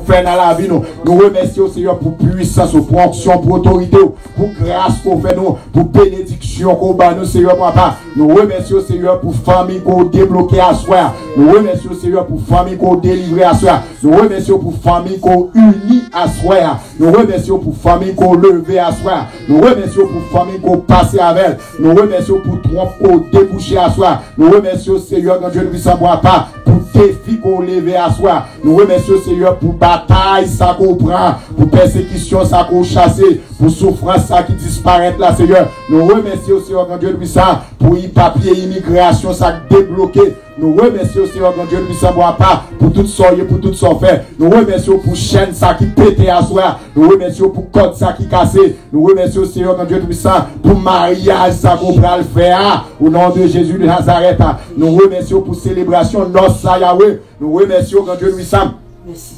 fait dans la vie. Nous remercions, Seigneur, pour puissance, pour onction, pour autorité, pour grâce qu'on fait nous, pour bénédiction qu'on bat nous, Seigneur, papa. Nous remercions, Seigneur, pour famille qu'on débloqué à soi. Nous remercions, Seigneur, pour famille qu'on délivré à soi. Nous remercions pour famille qu'on uni à soi. Nous remercions pour famille qu'on levé à soi. Nous remercions pour famille qu'on passé avec. Nous remercions pour trompe qu'on débouché à soi. Nous remercions, Seigneur, quand Dieu ne savoir pas, pour défi qu'on levé à soi. Nous remercions, Seigneur, pour bataille, ça qu'on prend, pour persécution, ça qu'on chasse, pour souffrance, ça qui disparaît là, Seigneur. Nous remercions, Seigneur, quand Dieu puissant, pour papier, immigration, ça débloqué. Nous remercions, Seigneur, quand Dieu puissant, pas, pour tout ça, pour tout ça fait. Nous remercions pour chaîne, ça qui pétait à soi. Nous remercions pour code, ça qui cassé. Nous remercions, Seigneur, quand Dieu puissant, pour mariage, ça qu'on va le faire, au nom de Jésus de Nazareth. Nous remercions pour célébration, notre Yahweh. Nous remercions, quand Dieu puissant,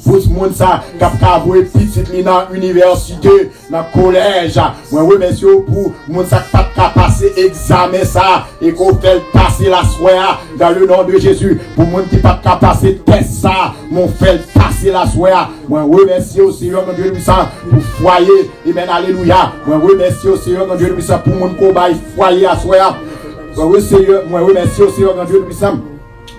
pour ce monde ça, qui a voué petite li dans l'université, dans le collège. Moi, remercie pour monde ça qui a passé examen ça, et qu'on fait passer la soirée dans le nom de Jésus. Pour monde qui n'a pas passé test ça, mon fait passer la soirée. Moi, remercie au Seigneur, mon Dieu puissant, pour foyer, et bien alléluia. Moi, remercie au Seigneur, mon Dieu puissant, pour monde qui a foyer à soirée. Moi, remercie au Seigneur, mon Dieu puissant,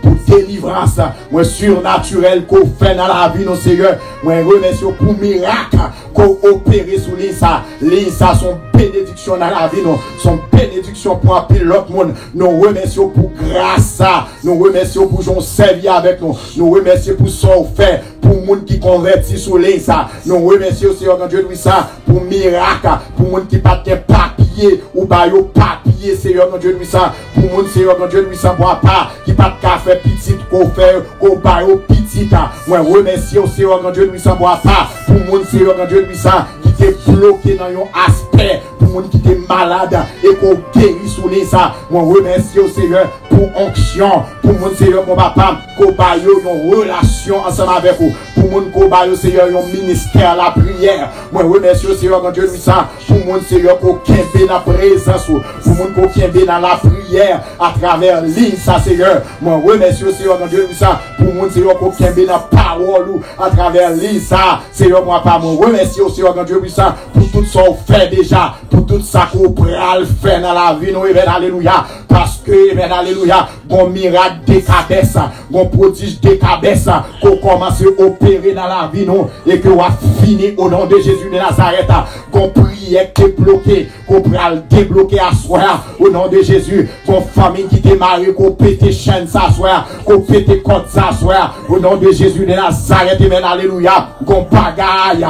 pour délivrance, moi surnaturel qu'on fait dans la vie, non Seigneur. Moi remercie pour miracle qu'on opère sous l'ISA. L'ISA, son bénédiction dans la vie, non. Son bénédiction pour appeler l'autre monde. Nous remercions pour grâce. Nous remercions pour j'en servir avec nous. Nous remercions pour son fait. Pour le monde qui convertit sous l'ISA. Nous remercions, Seigneur, quand Dieu nous ça, pour miracle. Pour le monde qui pas de papier ou bayo papier, Seigneur, quand Dieu nous ça. Pour le monde, Seigneur, quand Dieu nous ça, pas qui pas de café petit, qu'on fait, qu'on bayo petit. Moi, remercie au Seigneur, quand Dieu nous ça, pas pour le monde, Seigneur, quand Dieu nous ça, qui est bloqué dans un aspect. Pour le monde qui est malade et qu'on guérit sous l'ISA. Moi, remercie au Seigneur pour onction. Pour le monde, Seigneur, mon papa, qu'on bayo une relation ensemble avec vous. Pour mon cobaye, Seigneur, un ministère la prière. Moi, remercie, Seigneur, quand Dieu nous ça. Pour mon Seigneur, qu'on kembe dans la présence. Pour mon qu'on kembe dans la prière à travers l'ISA, Seigneur. Moi, remercie, Seigneur, quand Dieu nous ça. Pour mon Seigneur, qu'on kembe dans la parole à travers l'ISA, Seigneur, moi, pas mon remercie, Seigneur, quand Dieu nous ça. Pour tout ça, on fait déjà. Pour tout ça qu'on pral faire dans la vie, nous, alléluia. Parce que, alléluia, bon miracle des cabesses, bon prodige des cabesses, qu'on commence à opérer dans la vie, non, et que on va finir au nom de Jésus de Nazareth, qu'on prière qui est bloqué, qu'on pourra le débloquer à soi, au nom de Jésus, qu'on famille qui t'est mariée, qu'on pète chaîne ça soi, qu'on pète côte ça soi, au nom de Jésus de Nazareth, amen, alléluia, qu'on bagaille,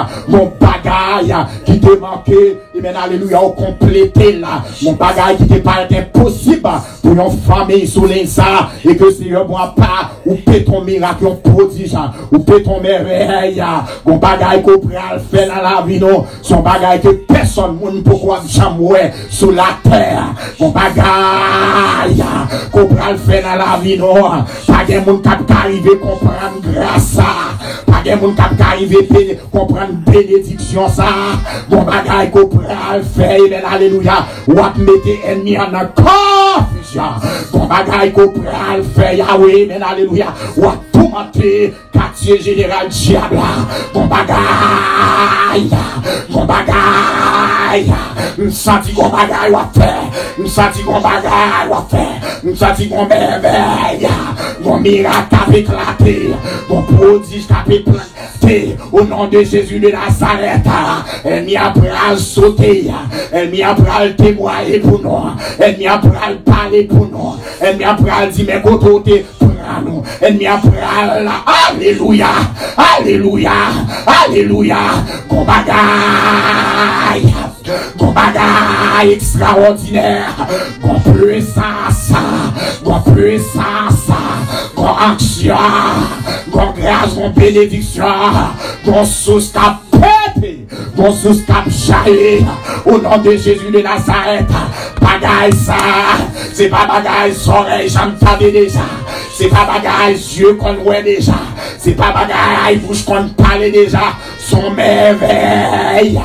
qui t'est manqué, amen, alléluia, on complété là, mon bagaille qui t'est pas impossible, pour une famille sous l'ISA, et que Seigneur, moi pas, ou pète ton miracle, on prodige, ou pète ton merveille, qu'on bagaille qu'on pral faire dans la vie, non, son bagaille que personne ne peut quoi jamais sur la terre, qu'on bagaille qu'on pral faire dans la vie, non, pas de monde qui arrive comprendre grâce, pas de monde qui arrive comprendre bénédiction, ça, qu'on bagaille qu'on pral faire, alléluia, ou à mettre ennemi en confusion, qu'on bagaille qu'on pral faire, Yahweh, alléluia, ou à tout monter, quartier général diable, mon bagaille, nous senti qu'on bagaille à faire, nous senti qu'on bagaille à faire, nous senti qu'on merveille, mon miracle a éclaté, mon prodige a éclaté, au nom de Jésus de Nazareth, elle m'y a pris sauter, elle m'y a pris témoigner pour nous, elle m'y a pris parler pour nous, elle m'y a pris dire mes côtés. Elle m'y a pris alléluia, alléluia, alléluia, qu'on bagaille extraordinaire, qu'on puissance, qu'on action, qu'on grâce, qu'on bénédiction, qu'on source cap pété, qu'on source cap jaillit, au nom de Jésus de Nazareth, bagaille ça, c'est pas bagaille oreille, j'en t'avais déjà. C'est pas bagaille yeux qu'on voit déjà. C'est pas bagaille bouche qu'on parle déjà. Son merveille.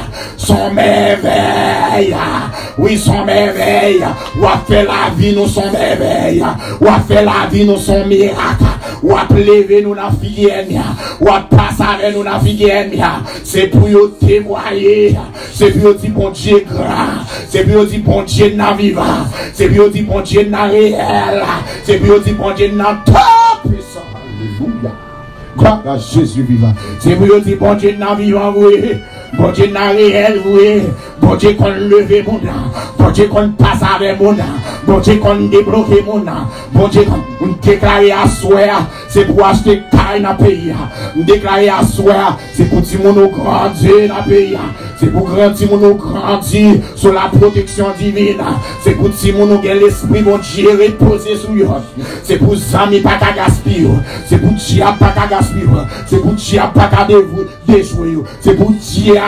Oui, son merveille. Ou a fait la vie, nous son merveille. Ou a fait la vie, nous son miracle. ou à lever nous dans la filière, ou à passer avec nous dans la filière, c'est pour nous témoigner, c'est pour nous dire bon Dieu grand, c'est pour nous dire bon Dieu n'a vivant, c'est pour nous dire bon Dieu n'a réel, c'est pour nous dire bon Dieu n'a tout puissant. Alléluia. Gloire à Jésus vivant. C'est pour nous dire bon Dieu n'a vivant, oui. Bon Dieu n'a réel, oui. Bon Dieu qu'on leve mon âme. Bon Dieu qu'on passe avec mon âme. Bon Dieu qu'on débloque mon âme. Bon Dieu qu'on déclare à soi. C'est pour acheter caille dans le pays. Déclarer à soi. C'est pour dire mon grandir dans le pays. C'est pour grandir mon grandir sur la protection divine. C'est pour dire mon l'esprit mon Dieu reposer sur eux. C'est pour zami pas qu'à gaspiller. C'est pour diable pas qu'à gaspiller. C'est pour diable pas qu'à déjouer. C'est pour diable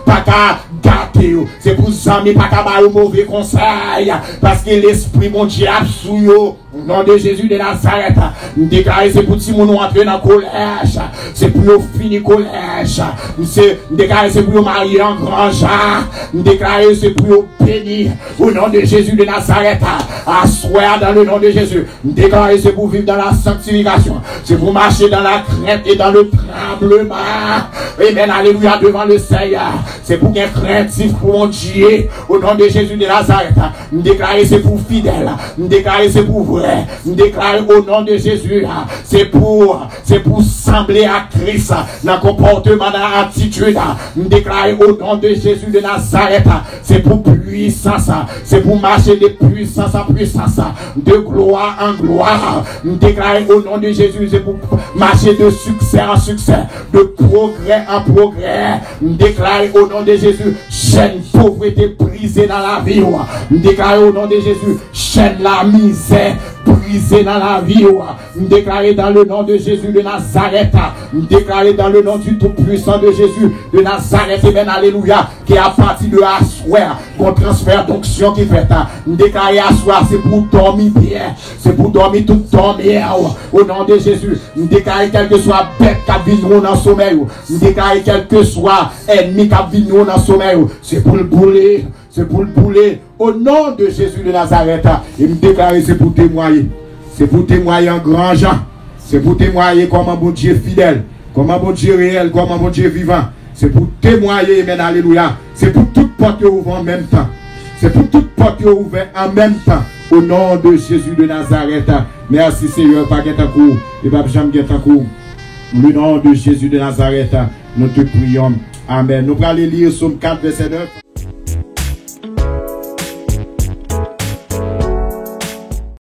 pas qu'à gâter. C'est pour zami pas qu'à bailler mauvais conseil. Parce que l'esprit mon diable sous eux. Au nom de Jésus de Nazareth, nous déclarons c'est pour si nous entrer dans le collège, c'est pour finir le collège, nous déclarons c'est pour marier en grand genre, nous déclarons c'est pour bénir au nom de Jésus de Nazareth, asseoir dans le nom de Jésus, nous déclarons c'est pour vivre dans la sanctification, c'est pour marcher dans la crainte et dans le tremblement, amen, alléluia, devant le Seigneur, c'est pour qu'un craintif pour mon Dieu, au nom de Jésus de Nazareth, nous déclarons c'est pour fidèle, nous déclarons c'est pour vrai. Nous déclarons au nom de Jésus, c'est pour sembler à Christ dans le comportement, dans l'attitude. Nous déclarons au nom de Jésus de Nazareth, c'est pour puissance, c'est pour marcher de puissance en puissance, de gloire en gloire. Nous déclarons au nom de Jésus, c'est pour marcher de succès en succès, de progrès en progrès. Nous déclarons au nom de Jésus, chaîne pauvreté brisée dans la vie. Nous déclarons au nom de Jésus, chaîne la misère brisé dans la vie. Nous déclarer dans le nom de Jésus de Nazareth. Nous déclarer dans le nom du Tout-Puissant de Jésus de Nazareth. Amen. Alléluia. Qui est à partir de Assoir, qu'on transfère d'onction qui fait. Nous déclarer Assoir, c'est pour dormir bien. C'est pour dormir tout dormir. Au nom de Jésus. Nous déclarer quel que soit bête qui vient nous dans le sommeil. Nous déclarer quel que soit ennemi qui vient nous dans le sommeil. C'est pour le bouler. C'est pour le bouler au nom de Jésus de Nazareth. Et me déclarer c'est pour témoigner. C'est pour témoigner en grand gens. C'est pour témoigner comme un bon Dieu fidèle. Comme un bon Dieu réel. Comme un bon Dieu vivant. C'est pour témoigner. Amen. Alléluia. C'est pour toute porte ouverte en même temps. C'est pour toute porte ouverte en même temps. Au nom de Jésus de Nazareth. Merci Seigneur. Pas qu'un coup. Et pas jamais qu'un coup. Le nom de Jésus de Nazareth. Nous te prions. Amen. Nous allons lire Somme 4, verset 9.